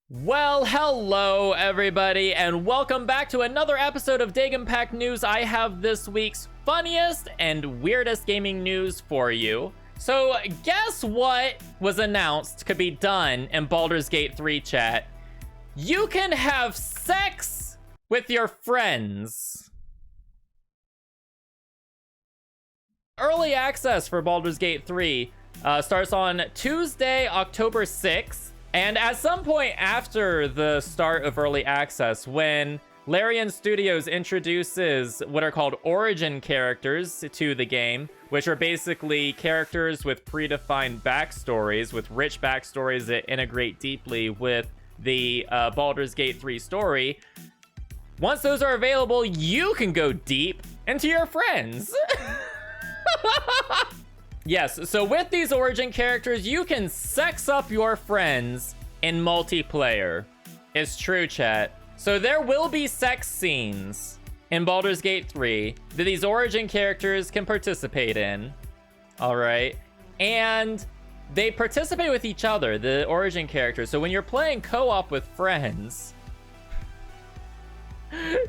Well, hello everybody, and welcome back to another episode of Dagon Pack News. I have this week's funniest and weirdest gaming news for you. So, guess what was announced could be done in Baldurs Gate 3 chat? You can have sex with your friends. Early access for Baldurs Gate 3 starts on Tuesday, October 6th. And at some point after the start of early access, when Larian Studios introduces what are called origin characters to the game, which are basically characters with predefined backstories, with rich backstories that integrate deeply with the Baldur's Gate 3 story, once those are available, you can go deep into your friends. Yes, so with these origin characters, you can sex up your friends in multiplayer. It's true, chat. So there will be sex scenes in Baldur's Gate 3 that these origin characters can participate in. All right. And they participate with each other, the origin characters. So when you're playing co-op with friends,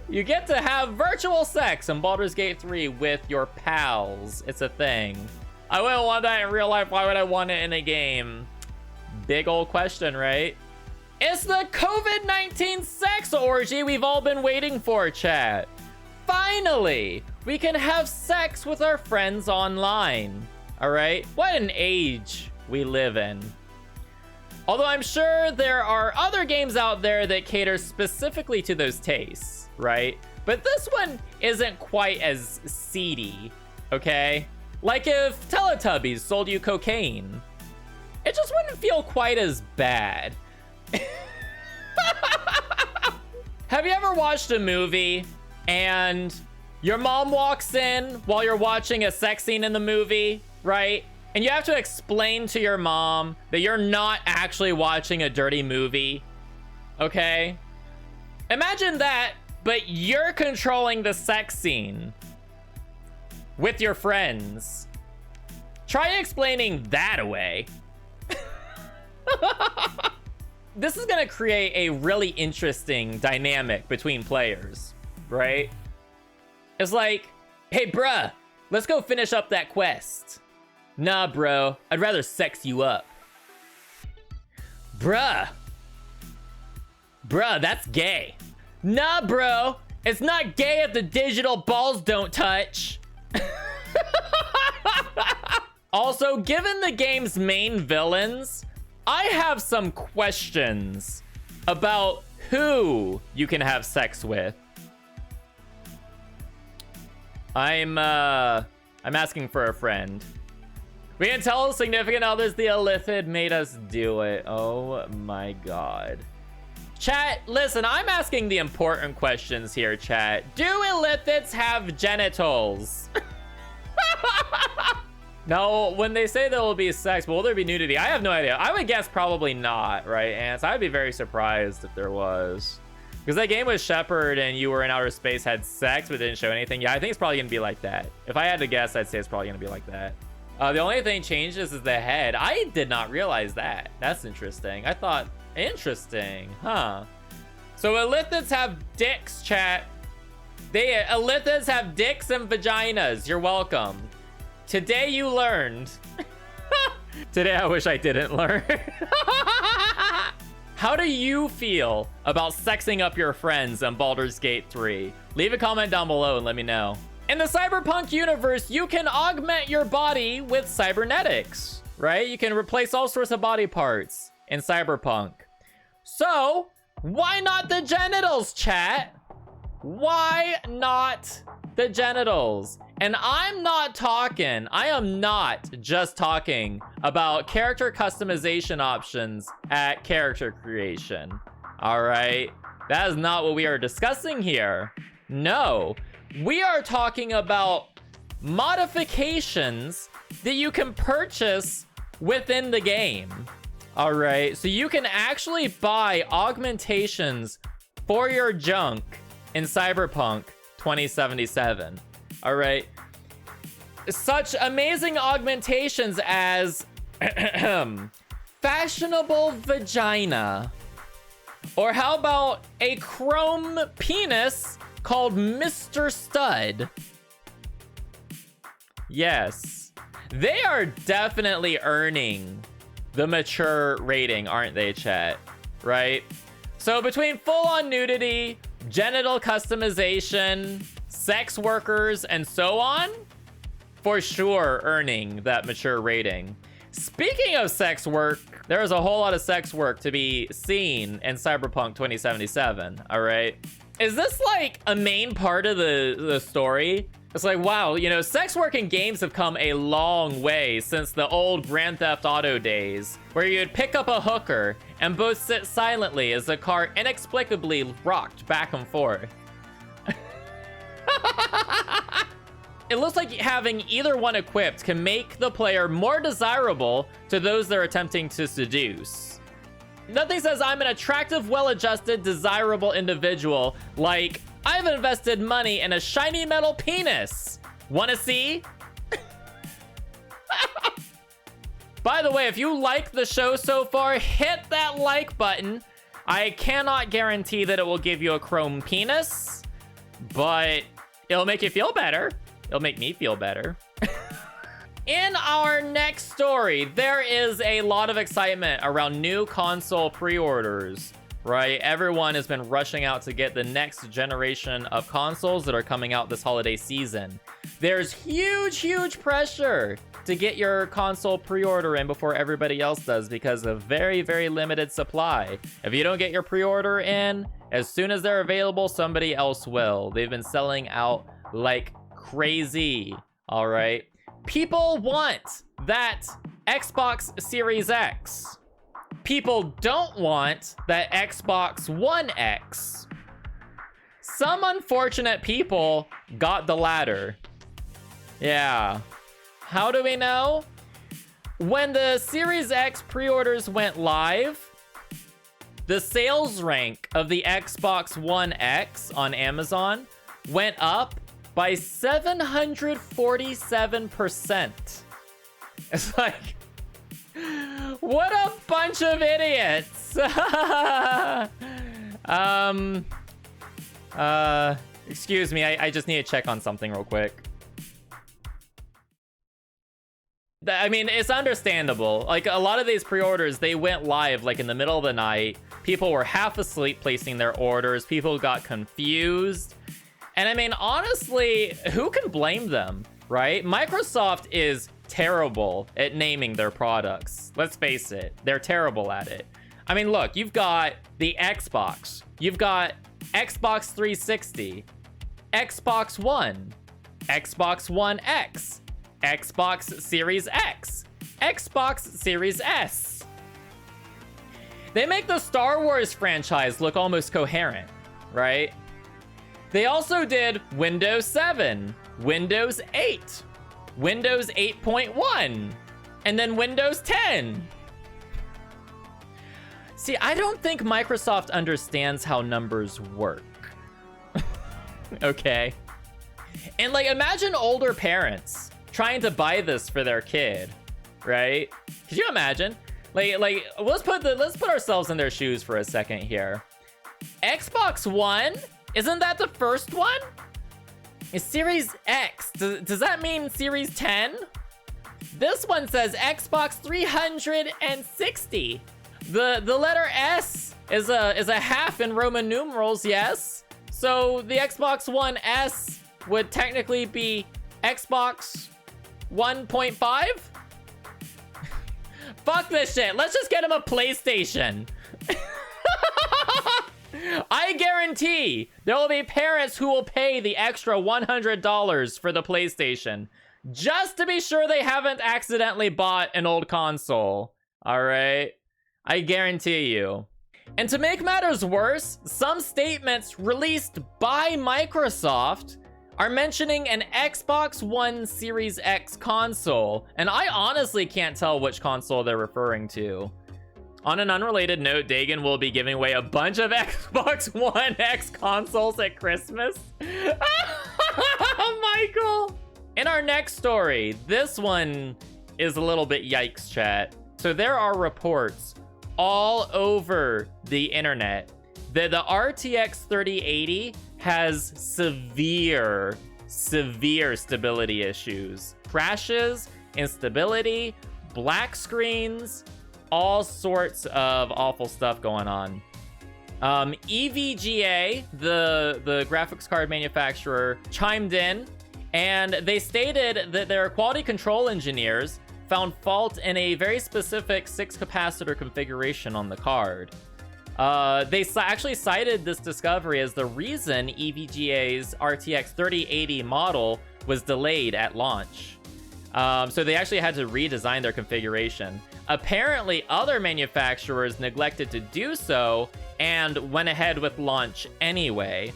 you get to have virtual sex in Baldur's Gate 3 with your pals. It's a thing. I wouldn't want that in real life. Why would I want it in a game? Big old question, right? It's the COVID-19 sex orgy we've all been waiting for, chat. Finally, we can have sex with our friends online. All right? What an age we live in. Although I'm sure there are other games out there that cater specifically to those tastes, right? But this one isn't quite as seedy, okay? Like if Teletubbies sold you cocaine, it just wouldn't feel quite as bad. Have you ever watched a movie and your mom walks in while you're watching a sex scene in the movie, right? And you have to explain to your mom that you're not actually watching a dirty movie, okay? Imagine that, but you're controlling the sex scene with your friends. Try explaining that away. This is gonna create a really interesting dynamic between players, right? It's like, hey bruh, let's go finish up that quest. Nah bro, I'd rather sex you up. Bruh, that's gay. Nah bro, it's not gay if the digital balls don't touch. Also, given the game's main villains, I have some questions about who you can have sex with. I'm asking for a friend. We can tell significant others the Illithid made us do it. Oh my god. Chat, listen, I'm asking the important questions here, chat. Do Illithids have genitals? No, when they say there will be sex, will there be nudity? I have no idea. I would guess probably not, right, Ants? I'd be very surprised if there was. Because that game with Shepard and you were in outer space had sex but didn't show anything. Yeah, I think it's probably going to be like that. If I had to guess, I'd say it's probably going to be like that. The only thing changes is the head. I did not realize that. That's interesting. I thought, interesting, huh? So Illithids have dicks, chat. Illithids have dicks and vaginas. You're welcome. Today you learned. Today I wish I didn't learn. How do you feel about sexing up your friends in Baldur's Gate 3? Leave a comment down below and let me know. In the Cyberpunk universe, you can augment your body with cybernetics, right? You can replace all sorts of body parts in Cyberpunk. So, why not the genitals, chat? Why not the genitals? And I am not just talking about character customization options at character creation. All right, that is not what we are discussing here. No, we are talking about modifications that you can purchase within the game. All right, so you can actually buy augmentations for your junk in Cyberpunk 2077. All right. Such amazing augmentations as fashionable vagina, Or how about a chrome penis called Mr. Stud? Yes. They are definitely earning the mature rating, aren't they, chat? Right? So between full-on nudity, genital customization, sex workers, and so on, for sure earning that mature rating. Speaking of sex work, there's a whole lot of sex work to be seen in Cyberpunk 2077, all right? Is this like a main part of the story? It's like, wow, you know, sex work in games have come a long way since the old Grand Theft Auto days, where you'd pick up a hooker and both sit silently as the car inexplicably rocked back and forth. It looks like having either one equipped can make the player more desirable to those they're attempting to seduce. Nothing says I'm an attractive, well-adjusted, desirable individual like I've invested money in a shiny metal penis. Wanna see? By the way, if you like the show so far, hit that like button. I cannot guarantee that it will give you a chrome penis, but it'll make you feel better. It'll make me feel better. In our next story, there is a lot of excitement around new console pre-orders, right? Everyone has been rushing out to get the next generation of consoles that are coming out this holiday season. There's huge pressure to get your console pre-order in before everybody else does because of very limited supply. If you don't get your pre-order in, as soon as they're available, somebody else will. They've been selling out like crazy, all right? People want that Xbox Series X. People don't want that Xbox One X. Some unfortunate people got the latter. Yeah. How do we know? When the Series X pre-orders went live, the sales rank of the Xbox One X on Amazon went up by 747%. It's like, what a bunch of idiots. Excuse me, I just need to check on something real quick. I mean, it's understandable. Like, a lot of these pre-orders, they went live like in the middle of the night. People were half asleep placing their orders. People got confused. And I mean, honestly, who can blame them, right? Microsoft is terrible at naming their products. Let's face it, they're terrible at it. I mean, look, you've got the Xbox. You've got Xbox 360, Xbox One, Xbox One X, Xbox Series X, Xbox Series S. They make the Star Wars franchise look almost coherent, right? They also did Windows 7, Windows 8, Windows 8.1, and then Windows 10. See, I don't think Microsoft understands how numbers work. Okay? And like, imagine older parents trying to buy this for their kid, right? Could you imagine? Like let's put ourselves in their shoes for a second here. Xbox One? Isn't that the first one? Is Series X. Does that mean Series 10? This one says Xbox 360. The letter S is a half in Roman numerals, yes? So the Xbox One S would technically be Xbox 1.5? Fuck this shit. Let's just get him a PlayStation. I guarantee there will be parents who will pay the extra $100 for the PlayStation just to be sure they haven't accidentally bought an old console. All right? I guarantee you. And to make matters worse, some statements released by Microsoft are mentioning an Xbox One Series X console, and I honestly can't tell which console they're referring to. On an unrelated note, Dagon will be giving away a bunch of Xbox One X consoles at Christmas. Michael! In our next story, this one is a little bit yikes, chat. So there are reports all over the internet The RTX 3080 has severe stability issues. Crashes, instability, black screens, all sorts of awful stuff going on. EVGA, the graphics card manufacturer, chimed in, and they stated that their quality control engineers found fault in a very specific 6 capacitor configuration on the card. They actually cited this discovery as the reason EVGA's RTX 3080 model was delayed at launch. So they actually had to redesign their configuration. Apparently, other manufacturers neglected to do so and went ahead with launch anyway.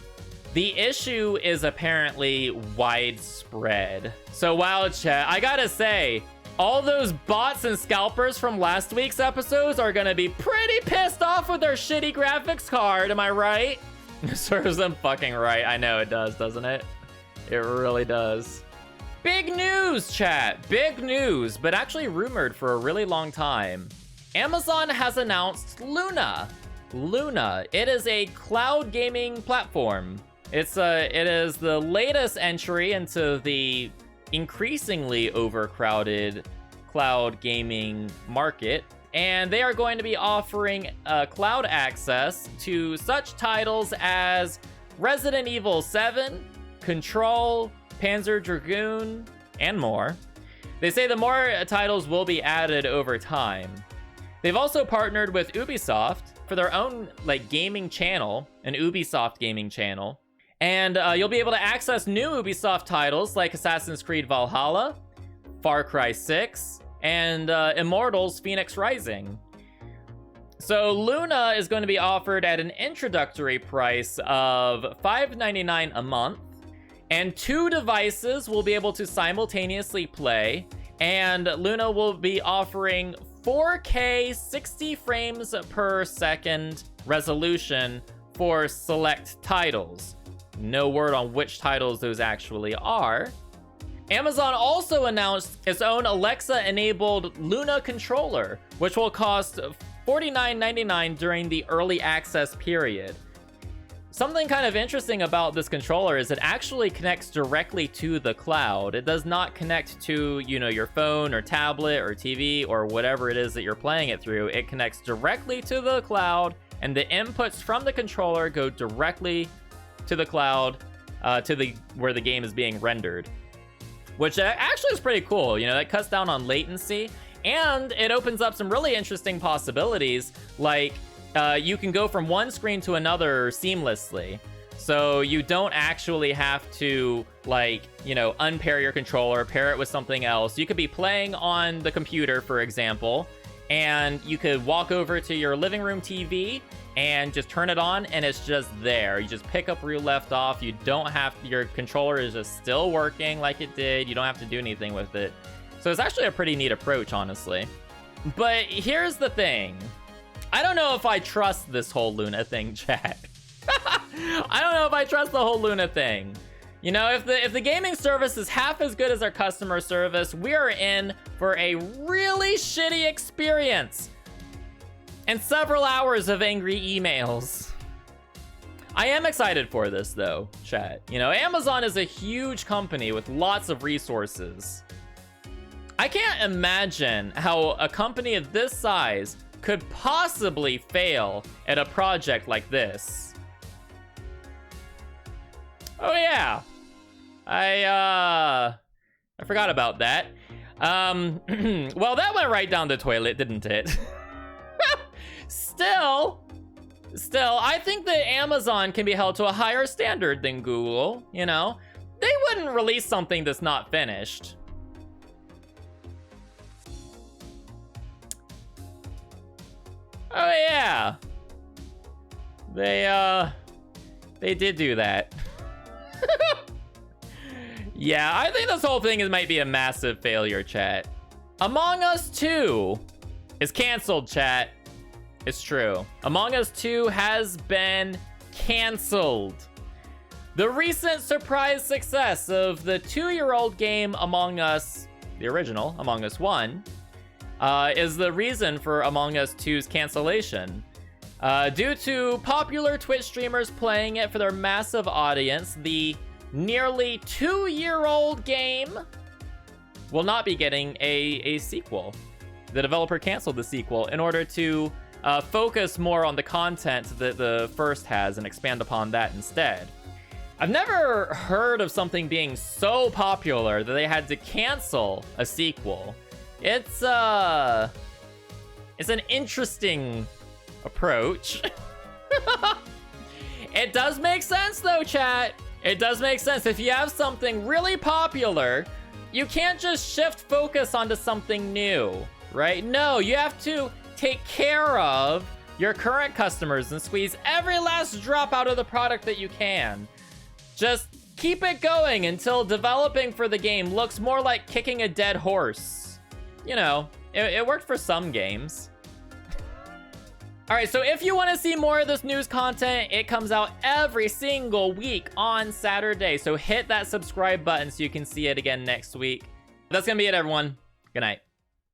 The issue is apparently widespread. So Wild Chat, I gotta say, all those bots and scalpers from last week's episodes are gonna be pretty pissed off with their shitty graphics card, am I right? Serves them fucking right. I know it does, doesn't it? It really does. Big news, chat. Big news, but actually rumored for a really long time. Amazon has announced Luna. Luna. It is a cloud gaming platform. It is the latest entry into the increasingly overcrowded cloud gaming market, and they are going to be offering cloud access to such titles as Resident Evil 7, Control, Panzer Dragoon, and more. They say the more titles will be added over time. They've also partnered with Ubisoft for their own gaming channel, an Ubisoft gaming channel. And you'll be able to access new Ubisoft titles like Assassin's Creed Valhalla, Far Cry 6, and Immortals Phoenix Rising. So Luna is going to be offered at an introductory price of $5.99 a month, and 2 devices will be able to simultaneously play, and Luna will be offering 4K 60 frames per second resolution for select titles. No word on which titles those actually are. Amazon also announced its own Alexa-enabled Luna controller, which will cost $49.99 during the early access period. Something kind of interesting about this controller is it actually connects directly to the cloud. It does not connect to, your phone or tablet or TV or whatever it is that you're playing it through. It connects directly to the cloud, and the inputs from the controller go directly to the cloud, where the game is being rendered, which actually is pretty cool. That cuts down on latency, and it opens up some really interesting possibilities, like you can go from one screen to another seamlessly, so you don't actually have to unpair your controller, pair it with something else. You could be playing on the computer, for example, and you could walk over to your living room TV and just turn it on, and it's just there. You just pick up where you left off. You don't have, your controller is just still working like it did. You don't have to do anything with it. So it's actually a pretty neat approach, honestly. But here's the thing. I don't know if I trust this whole Luna thing, chat. I don't know if I trust the whole Luna thing. If the gaming service is half as good as our customer service, we are in for a really shitty experience and several hours of angry emails. I am excited for this, though, chat. Amazon is a huge company with lots of resources. I can't imagine how a company of this size could possibly fail at a project like this. Oh yeah, I forgot about that. Well, that went right down the toilet, didn't it? Still, I think that Amazon can be held to a higher standard than Google, They wouldn't release something that's not finished. Oh yeah. They did do that. Yeah, I think this whole thing might be a massive failure, chat. Among Us 2 is canceled, chat. It's true. Among Us 2 has been canceled. The recent surprise success of the 2-year-old game Among Us, the original Among Us 1, is the reason for Among Us 2's cancellation. Due to popular Twitch streamers playing it for their massive audience, the nearly 2-year-old game will not be getting a sequel. The developer canceled the sequel in order to focus more on the content that the first has and expand upon that instead. I've never heard of something being so popular that they had to cancel a sequel. It's an interesting approach. It does make sense though, chat. It does make sense. If you have something really popular, you can't just shift focus onto something new, right? No, you have to take care of your current customers and squeeze every last drop out of the product that you can. Just keep it going until developing for the game looks more like kicking a dead horse. You know, it worked for some games. All right, so if you want to see more of this news content, it comes out every single week on Saturday. So hit that subscribe button so you can see it again next week. That's going to be it, everyone. Good night.